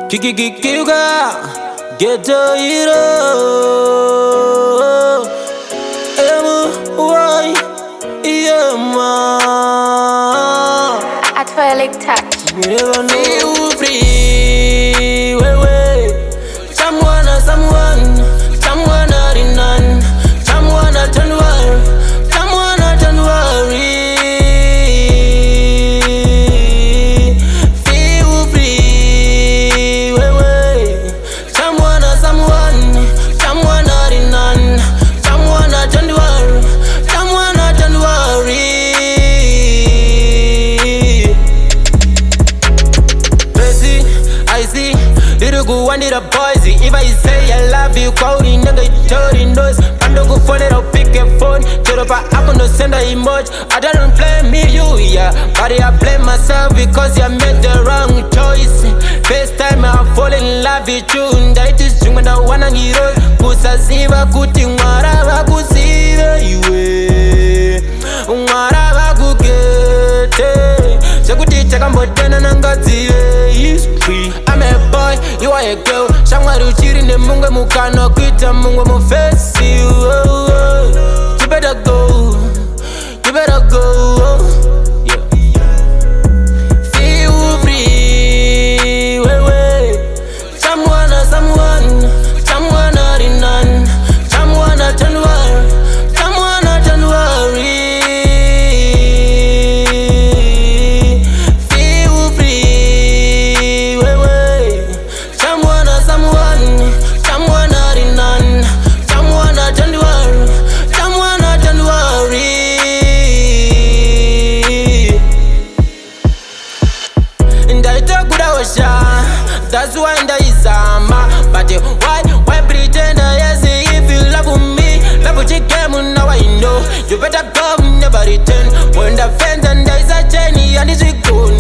Kikikikiuka Ghetto hero M.Y. Yeah man At Violet Touch. You never know. Feel free Wewe Someone are in none. Someone are turn worry. Someone are turn worry. Feel free Wewe Someone are in none. Someone are turn worry. Someone are turn worry. I see, little go one little boys. If I say I love you, quoting nigga, dirty nose. Pando go phone it, I'll pick a phone. Choro pa ako no send a emoji. I don't blame me, you, yeah. But I blame myself because I made the wrong choice. First time I fall in love with you. Ndaiti swing when I wanna get on. Kusaziva kuti mwara wakusive iwe. Mwara wakugete. Sekuti chakambotena nangazive history. I'm a boy, you are a girl. Shangwari uchiri ne mungwe mukano. Kuita mungwe mufesi. You better go. You better go. Yeah. Feel free. Wewe. Someone are in none. Someone are turn worry. Someone are turn worry. Feel free. Wewe. Someone are in none. Someone are turn worry. Someone are turn worry. Ndaita kuda washa. That's why ndaizama. But why pretend yes if you love me? Love you came now I know. You better go never return. When the fence and there is a journey and it's good.